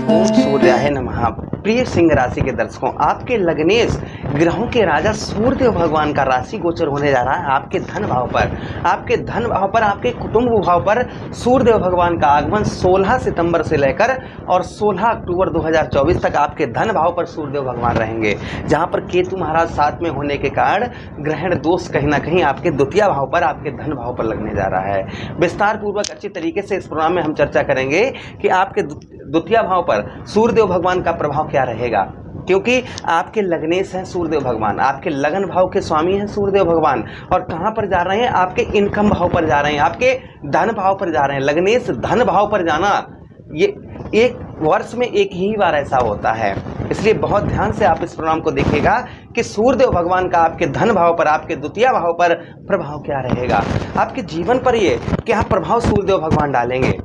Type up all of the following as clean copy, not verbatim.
ओम सूर्याय नमः। प्रिय सिंह राशि के दर्शकों, आपके लग्नेश ग्रहों के राजा सूर्यदेव भगवान का राशि गोचर होने जा रहा है आपके धन भाव पर। आपके धन भाव पर, आपके कुटुंब भाव पर सूर्यदेव भगवान का आगमन 16 सितंबर से लेकर और 16 अक्टूबर 2024 तक आपके धन भाव पर सूर्यदेव भगवान रहेंगे, जहां पर केतु महाराज साथ में होने के कारण ग्रहण दोष कहीं ना कहीं आपके द्वितीय भाव पर, आपके धन भाव पर लगने जा रहा है। विस्तार पूर्वक अच्छी तरीके से इस प्रोग्राम में हम चर्चा करेंगे कि आपके द्वितीय भाव पर सूर्यदेव भगवान का प्रभाव क्या रहेगा, क्योंकि आपके लग्नेश हैं सूर्यदेव भगवान, आपके लगन भाव के स्वामी हैं सूर्यदेव भगवान, और कहां पर जा रहे हैं, आपके इनकम भाव पर जा रहे हैं, आपके धन भाव पर जा रहे हैं। लग्नेश धन भाव पर जाना ये एक वर्ष में एक ही बार ऐसा होता है, इसलिए बहुत ध्यान से आप इस प्रोग्राम को देखिएगा कि सूर्यदेव भगवान का आपके धन भाव पर, आपके द्वितीय भाव पर प्रभाव क्या रहेगा, आपके जीवन पर ये क्या प्रभाव सूर्यदेव भगवान डालेंगे,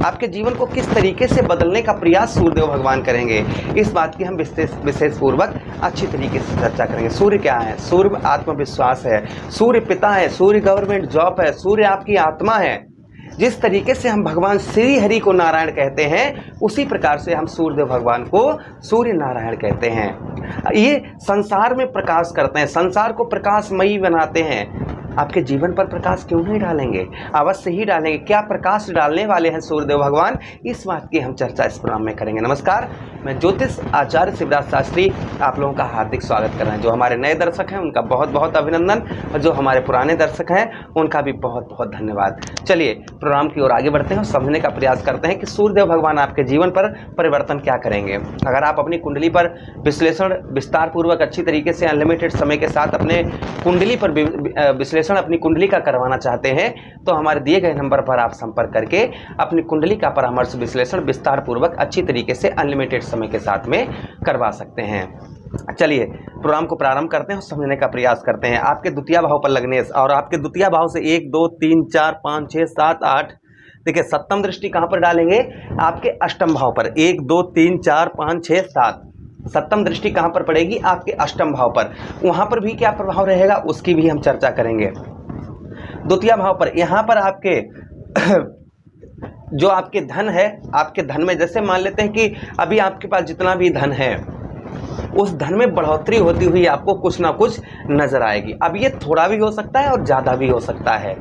आपके जीवन को किस तरीके से बदलने का प्रयास सूर्यदेव भगवान करेंगे, इस बात की हम विशेष पूर्वक अच्छी तरीके से चर्चा करेंगे। सूर्य क्या है? सूर्य आत्मविश्वास है, सूर्य पिता है, सूर्य गवर्नमेंट जॉब है, सूर्य आपकी आत्मा है। जिस तरीके से हम भगवान श्री हरि को नारायण कहते हैं, उसी प्रकार से हम सूर्यदेव भगवान को सूर्य नारायण कहते हैं। ये संसार में प्रकाश करते हैं, संसार को प्रकाशमयी बनाते हैं। आपके जीवन पर प्रकाश क्यों नहीं डालेंगे? अवश्य ही डालेंगे। क्या प्रकाश डालने वाले हैं सूर्यदेव भगवान, इस बात की हम चर्चा इस प्रोग्राम में करेंगे। नमस्कार, मैं ज्योतिष आचार्य शिवराज शास्त्री आप लोगों का हार्दिक स्वागत कर रहे हैं। जो हमारे नए दर्शक हैं उनका बहुत बहुत अभिनंदन, और जो हमारे पुराने दर्शक हैं उनका भी बहुत बहुत धन्यवाद। चलिए प्रोग्राम की ओर आगे बढ़ते हैं और समझने का प्रयास करते हैं कि सूर्यदेव भगवान आपके जीवन पर परिवर्तन क्या करेंगे। अगर आप अपनी कुंडली पर विश्लेषण विस्तार पूर्वक अच्छी तरीके से अनलिमिटेड समय के साथ अपने कुंडली पर विश्लेषण अपनी कुंडली का करवाना चाहते हैं, तो हमारे दिए गए नंबर पर आप संपर्क करके अपनी कुंडली का परामर्श विश्लेषण विस्तार पूर्वक अच्छी तरीके से अनलिमिटेड समय के साथ में करवा सकते हैं। चलिए प्रोग्राम को प्रारंभ करते हैं और समझने का प्रयास करते हैं। आपके द्वितीय भाव पर लग्नेश, और आपके द्वितीय भाव से 1 2 3 4 5 6 7 8, देखिए सप्तम दृष्टि कहां पर डालेंगे? आपके अष्टम भाव पर। 1 2 3 4 5 6 7, सप्तम दृष्टि कहां पर पड़ेगी? आपके अष्टम भाव पर। वहां पर भी क्या प्रभाव रहेगा उसकी भी हम चर्चा करेंगे। द्वितीय भाव पर, यहां पर आपके जो आपके धन है, आपके धन में जैसे मान लेते हैं कि अभी आपके पास जितना भी धन है उस धन में बढ़ोतरी होती हुई आपको कुछ ना कुछ नजर आएगी। अब ये थोड़ा भी हो सकता है और ज़्यादा भी हो सकता है,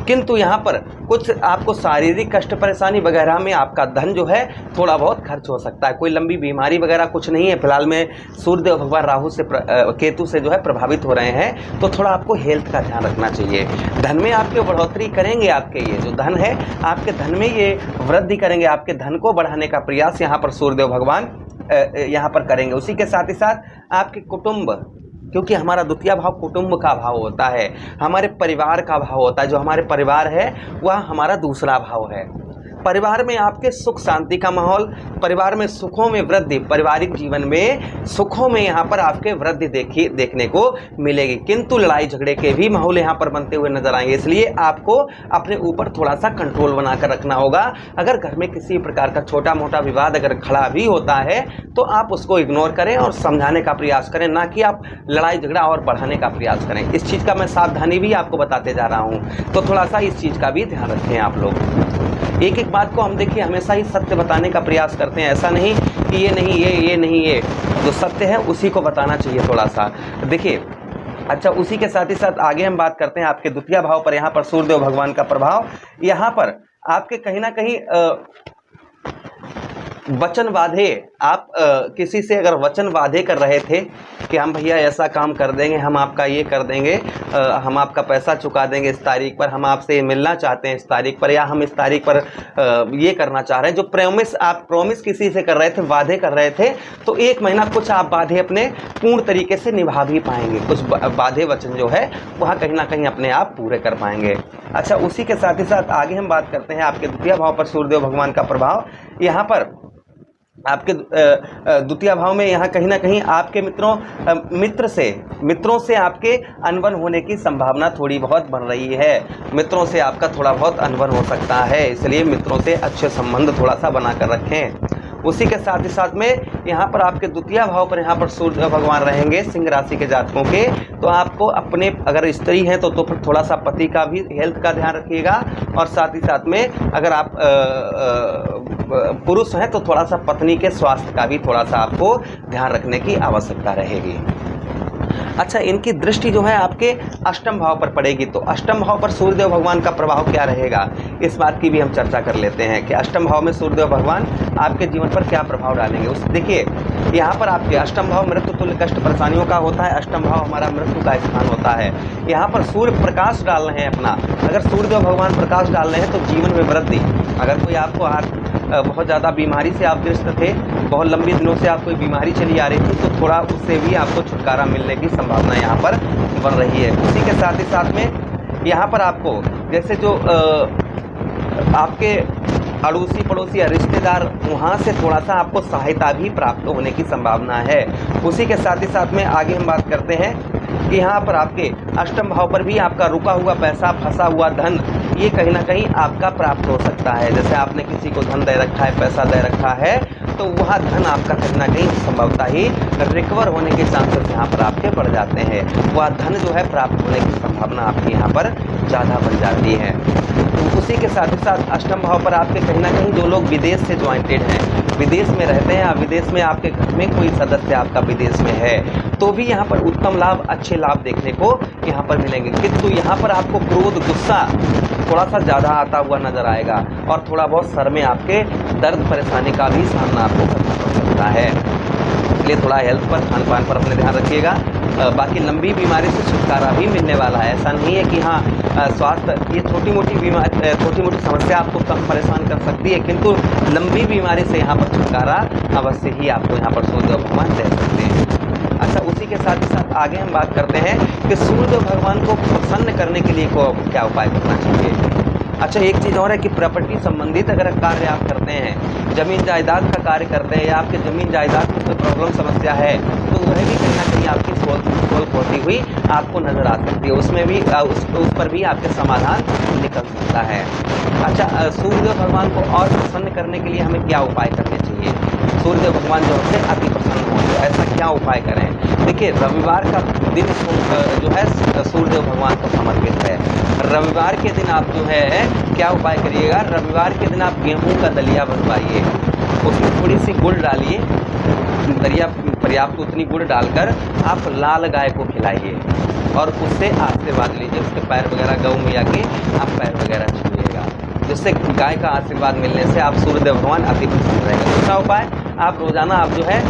किंतु यहाँ पर कुछ आपको शारीरिक कष्ट परेशानी वगैरह में आपका धन जो है थोड़ा बहुत खर्च हो सकता है। कोई लंबी बीमारी वगैरह कुछ नहीं है फिलहाल में। सूर्यदेव भगवान राहु से केतु से जो है प्रभावित हो रहे हैं, तो थोड़ा आपको हेल्थ का ध्यान रखना चाहिए। धन में आपके बढ़ोतरी करेंगे, आपके ये जो धन है आपके धन में ये वृद्धि करेंगे, आपके धन को बढ़ाने का प्रयास यहाँ पर सूर्यदेव भगवान यहाँ पर करेंगे। उसी के साथ ही साथ आपके कुटुंब, क्योंकि हमारा द्वितीय भाव कुटुंब का भाव होता है, हमारे परिवार का भाव होता है। जो हमारे परिवार है वह हमारा दूसरा भाव है। परिवार में आपके सुख शांति का माहौल, परिवार में सुखों में वृद्धि, पारिवारिक जीवन में सुखों में यहाँ पर आपके वृद्धि देखने को मिलेगी, किंतु लड़ाई झगड़े के भी माहौल यहाँ पर बनते हुए नजर आएंगे। इसलिए आपको अपने ऊपर थोड़ा सा कंट्रोल बनाकर रखना होगा। अगर घर में किसी प्रकार का छोटा मोटा विवाद अगर खड़ा भी होता है तो आप उसको इग्नोर करें और समझाने का प्रयास करें, ना कि आप लड़ाई झगड़ा और बढ़ाने का प्रयास करें। इस चीज़ का मैं सावधानी भी आपको बताते जा रहा हूँ, तो थोड़ा सा इस चीज़ का भी ध्यान रखें आप लोग। एक एक बात को हम देखिए हमेशा ही सत्य बताने का प्रयास करते हैं, ऐसा नहीं कि ये नहीं ये नहीं ये, जो सत्य है उसी को बताना चाहिए थोड़ा सा। देखिए अच्छा, उसी के साथ ही साथ आगे हम बात करते हैं आपके द्वितीय भाव पर। यहाँ पर सूर्यदेव भगवान का प्रभाव, यहाँ पर आपके कहीं ना कहीं वचन वादे, आप किसी से अगर वचन वादे कर रहे थे कि हम भैया ऐसा काम कर देंगे, हम आपका ये कर देंगे, हम आपका पैसा चुका देंगे इस तारीख पर, हम आपसे मिलना चाहते हैं इस तारीख पर, या हम इस तारीख पर ये करना चाह रहे हैं, जो प्रॉमिस किसी से कर रहे थे, वादे कर रहे थे, तो 1 महीना कुछ आप वादे अपने पूर्ण तरीके से निभा भी पाएंगे। कुछ वादे वचन जो है वह कहीं ना कहीं अपने आप पूरे कर पाएंगे। अच्छा, उसी के साथ ही साथ आगे हम बात करते हैं आपके द्वितीय भाव पर सूर्यदेव भगवान का प्रभाव। यहाँ पर आपके द्वितीय भाव में यहाँ कहीं ना कहीं आपके मित्रों से आपके अनबन होने की संभावना थोड़ी बहुत बन रही है। मित्रों से आपका थोड़ा बहुत अनबन हो सकता है, इसलिए मित्रों से अच्छे संबंध थोड़ा सा बनाकर रखें। उसी के साथ ही साथ में यहाँ पर आपके द्वितीय भाव पर यहाँ पर सूर्य भगवान रहेंगे सिंह राशि के जातकों के। तो आपको अपने अगर स्त्री हैं तो फिर थोड़ा सा पति का भी हेल्थ का ध्यान रखिएगा, और साथ ही साथ में अगर आप पुरुष हैं तो थोड़ा सा पत्नी के स्वास्थ्य का भी थोड़ा सा आपको ध्यान रखने की आवश्यकता रहेगी। अच्छा, इनकी दृष्टि जो है आपके अष्टम भाव पर पड़ेगी, तो अष्टम भाव पर सूर्यदेव भगवान का प्रभाव क्या रहेगा, इस बात की भी हम चर्चा कर लेते हैं कि अष्टम भाव में सूर्यदेव भगवान आपके जीवन पर क्या प्रभाव डालेंगे। उस देखिए यहाँ पर आपके अष्टम भाव मृत्यु तुल्य कष्ट परेशानियों का होता है, अष्टम भाव हमारा मृत्यु का स्थान होता है। यहाँ पर सूर्य प्रकाश डाल रहे हैं अपना, अगर सूर्यदेव भगवान प्रकाश डाल रहे हैं तो जीवन में वृद्धि। अगर कोई आपको बहुत ज़्यादा बीमारी से आप ग्रस्त थे, बहुत लंबी दिनों से आप कोई बीमारी चली आ रही थी, तो थोड़ा उससे भी आपको छुटकारा मिलने की संभावना यहाँ पर बन रही है। उसी के साथ ही साथ में यहाँ पर आपको जैसे जो आपके अड़ोसी पड़ोसी या रिश्तेदार, वहाँ से थोड़ा सा आपको सहायता भी प्राप्त होने की संभावना है। उसी के साथ ही साथ में आगे हम बात करते हैं कि यहाँ पर आपके अष्टम भाव पर भी आपका रुका हुआ पैसा, फंसा हुआ धन, ये कहीं ना कहीं आपका प्राप्त हो सकता है। जैसे आपने किसी को धन दे रखा है, पैसा दे रखा है, तो वह धन आपका कहीं ना कहीं संभवतः ही रिकवर होने के चांसेस यहाँ पर आपके बढ़ जाते हैं। वह धन जो है प्राप्त होने की संभावना आपकी यहाँ पर ज़्यादा बन जाती है। तो उसी के साथ ही साथ अष्टम भाव पर आपके कहीं ना कहीं जो लोग विदेश से ज्वाइंटेड हैं, विदेश में रहते हैं या विदेश में आपके घर में कोई सदस्य आपका विदेश में है, तो भी यहाँ पर उत्तम लाभ, अच्छे लाभ देखने को यहाँ पर मिलेंगे। किंतु यहाँ पर आपको क्रोध, गुस्सा थोड़ा सा ज़्यादा आता हुआ नजर आएगा, और थोड़ा बहुत सर में आपके दर्द परेशानी का भी सामना आपको करना पड़ सकता है। इसलिए थोड़ा हेल्थ पर, खान पान पर अपने ध्यान रखिएगा। बाकी लंबी बीमारी से छुटकारा भी मिलने वाला है। ऐसा नहीं है कि हाँ स्वास्थ्य, ये छोटी मोटी बीमारी, छोटी मोटी समस्या आपको कम परेशान कर सकती है, किंतु लंबी बीमारी से यहाँ पर छुटकारा अवश्य ही आपको यहाँ पर सूर्यदेव भगवान दे सकते हैं। अच्छा, उसी के साथ ही साथ आगे हम बात करते हैं कि सूर्यदेव भगवान को प्रसन्न करने के लिए को क्या उपाय करना चाहिए। अच्छा, एक चीज़ और है कि प्रॉपर्टी संबंधित अगर कार्य आप करते हैं, जमीन जायदाद का कार्य करते हैं, या आपके ज़मीन जायदाद में कोई प्रॉब्लम समस्या है, तो वह भी कहीं ना कहीं आपकी सोल्व होती हुई आपको नज़र आ सकती है। उसमें भी उस पर भी आपके समाधान निकल सकता है। अच्छा, सूर्यदेव भगवान को और प्रसन्न करने के लिए हमें क्या उपाय करने चाहिए। सूर्यदेव भगवान जो हमसे अति प्रसन्न होंगे, ऐसा क्या उपाय करें। देखिए, रविवार का दिन जो है सूर्यदेव भगवान को समर्पित है। रविवार के दिन आप जो है क्या उपाय करिएगा, रविवार के दिन आप गेहूं का दलिया बनवाइए, उसमें थोड़ी सी गुड़ डालिए, दलिया पर्याप्त उतनी गुड़ डालकर आप लाल गाय को खिलाइए और उससे आशीर्वाद लीजिए। उसके पैर वगैरह, गौ मैया के आप पैर वगैरह छूइएगा, जिससे गाय का आशीर्वाद मिलने से आप सूर्यदेव भगवान अति प्रसन्न रहेंगे। दूसरा उपाय, आप रोजाना आप जो है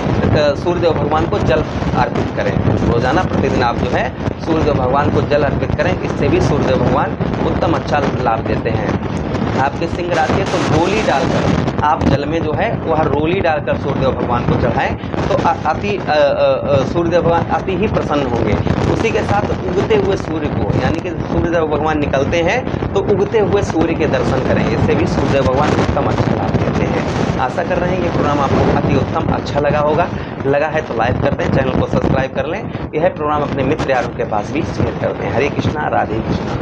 सूर्यदेव भगवान को जल अर्पित करें। रोजाना प्रतिदिन आप जो है सूर्यदेव भगवान को जल अर्पित करें, इससे भी सूर्यदेव भगवान उत्तम अच्छा लाभ देते हैं। आपके सिंह राशि है तो रोली डालकर आप जल में जो है वह रोली डालकर सूर्यदेव भगवान को चढ़ाएं, तो सूर्यदेव भगवान अति ही प्रसन्न होंगे। उसी के साथ उगते हुए सूर्य को, यानी कि सूर्यदेव भगवान निकलते हैं तो उगते हुए सूर्य के दर्शन करें, इससे भी सूर्यदेव भगवान उत्तम अच्छा लाभ देते हैं। आशा कर रहे हैं ये प्रोग्राम आपको अति उत्तम अच्छा लगा होगा। लगा है तो लाइक कर दें, चैनल को सब्सक्राइब कर लें। यह प्रोग्राम अपने मित्र यारों के पास भी शेयर कर दें। हरे कृष्णा, राधे कृष्णा।